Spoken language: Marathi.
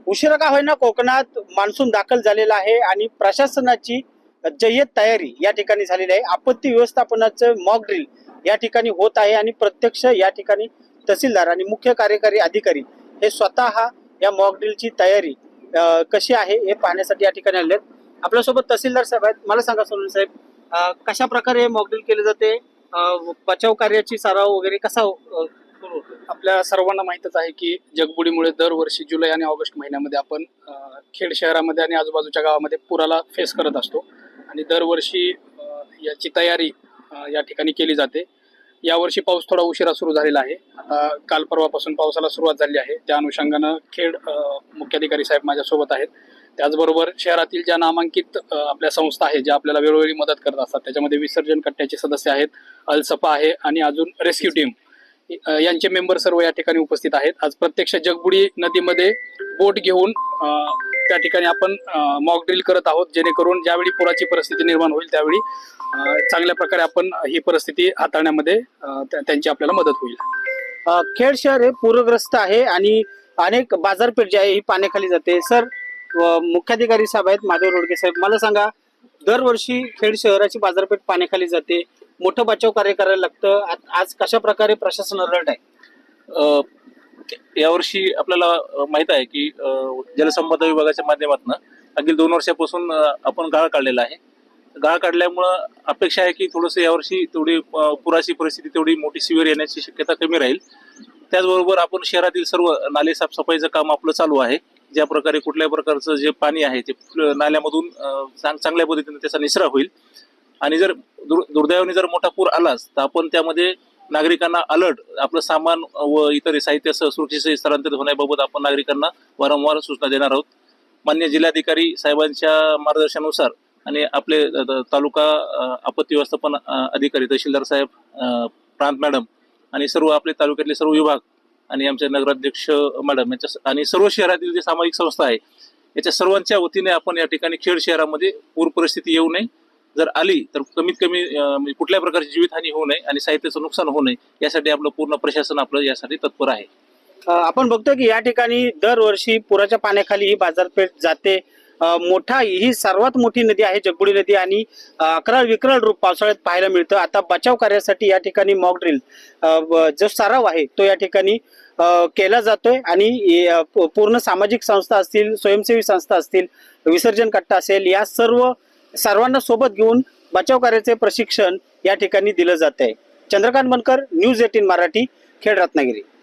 उशिरा का होईना कोकणात मान्सून दाखल झालेला आहे आणि प्रशासनाची जय्यत तयारी या ठिकाणी झालेली आहे। आपत्ती व्यवस्थापनाचं मॉक ड्रिल या ठिकाणी होत आहे आणि प्रत्यक्ष या ठिकाणी तहसीलदार आणि मुख्य कार्यकारी अधिकारी हे स्वतः या मॉक ड्रिलची तयारी कशी आहे हे पाहण्यासाठी या ठिकाणी आले आहेत। आपल्यासोबत तहसीलदार साहेब आहेत। मला सांगा सोनवणे साहेब, कशा प्रकारे मॉक ड्रिल केले जाते, बचाव कार्याची सराव वगैरे कसा सुरू होतो? आपल्या सर्वांना माहीतच आहे की जगबुडीमुळे दरवर्षी जुलै आणि ऑगस्ट महिन्यामध्ये आपण खेड शहरामध्ये आणि आजूबाजूच्या गावामध्ये पुराला फेस करत असतो आणि दरवर्षी याची तयारी या ठिकाणी केली जाते। यावर्षी पाऊस थोडा उशिरा सुरू झालेला आहे। आता काल परवापासून पावसाला सुरुवात झाली आहे। त्या अनुषंगानं खेड मुख्याधिकारी साहेब माझ्यासोबत आहेत। त्याचबरोबर शहरातील ज्या नामांकित आपल्या संस्था आहेत ज्या आपल्याला वेळोवेळी मदत करत असतात, त्याच्यामध्ये विसर्जन कट्ट्याचे सदस्य आहेत, अलसपा आहे आणि अजून रेस्क्यू टीम यांचे मेंबर सर्व या ठिकाणी उपस्थित आहेत। आज प्रत्यक्ष जगबुडी नदीमध्ये बोट घेऊन त्या ठिकाणी आपण मॉक ड्रिल करत आहोत, जेणेकरून ज्यावेळी पुराची परिस्थिती निर्माण होईल त्यावेळी चांगल्या प्रकारे आपण ही परिस्थिती हाताळण्यामध्ये त्यांची आपल्याला मदत होईल। खेड शहर हे पूरग्रस्त आहे आणि अनेक बाजारपेठ जी आहे ही पाण्याखाली जाते। सर, मुख्याधिकारी साहेब आहेत माधव रोडगे साहेब, मला सांगा, दरवर्षी खेड शहराची बाजारपेठ पाण्याखाली जाते, मोठं बचाव कार्य करायला लागतं, आज कशा प्रकारे प्रशासन अलर्ट आहे? यावर्षी आपल्याला माहित आहे की जलसंपदा विभागाच्या माध्यमातून मागील 2 वर्षापासून आपण गाळ काढलेला आहे। गाळ काढल्यामुळं अपेक्षा आहे की थोडंसं यावर्षी तेवढी पुराची परिस्थिती तेवढी मोठी सिव्हिअर येण्याची शक्यता कमी राहील। त्याचबरोबर आपण शहरातील सर्व नाले साफसफाईचं काम आपलं चालू आहे। ज्या प्रकारे कुठल्या प्रकारचं जे पाणी आहे ते नाल्यामधून चांगल्या पद्धतीने त्याचा निचरा होईल आणि जर दुर्दैवाने जर मोठा पूर आलाच तर आपण त्यामध्ये नागरिकांना अलर्ट, आपलं सामान व इतर साहित्य सुरक्षित स्थलांतरित होण्याबाबत आपण नागरिकांना वारंवार सूचना देणार आहोत। माननीय जिल्हाधिकारी साहेबांच्या मार्गदर्शनानुसार आणि आपले तालुका आपत्ती व्यवस्थापन अधिकारी तहसीलदार साहेब, प्रांत मॅडम आणि सर्व आपले तालुक्यातले सर्व विभाग आणि आमचे नगराध्यक्ष मॅडम यांच्या आणि सर्व शहरातील जे सामाजिक संस्था आहे याच्या सर्वांच्या वतीने आपण या ठिकाणी खेड शहरामध्ये पूर परिस्थिती येऊ नये, जर आली तर कमीत कमी कुठल्या प्रकारची जीवितहानी होऊ नये आणि साहित्याचं नुकसान होऊ नये यासाठी आपलं पूर्ण प्रशासन आपलं यासाठी तत्पर आहे। आपण बघतो की या ठिकाणी दरवर्षी पुराच्या पाण्याखाली ही बाजारपेठ जाते। ही सर्वात मोठी नदी आहे जगबुडी नदी आणि अकराळ विकराळ रूप पावसाळ्यात पाहायला मिळतं। आता बचाव कार्यासाठी या ठिकाणी मॉक ड्रिल जो सराव आहे तो या ठिकाणी केला जातोय आणि पूर्ण सामाजिक संस्था असतील, स्वयंसेवी संस्था असतील, विसर्जन कट्टा असेल, या सर्वांना सोबत घेऊन बचाव कार्याचे प्रशिक्षण या ठिकाणी दिलं जात आहे। चंद्रकांत बनकर, न्यूज 18 मराठी, खेड, रत्नागिरी।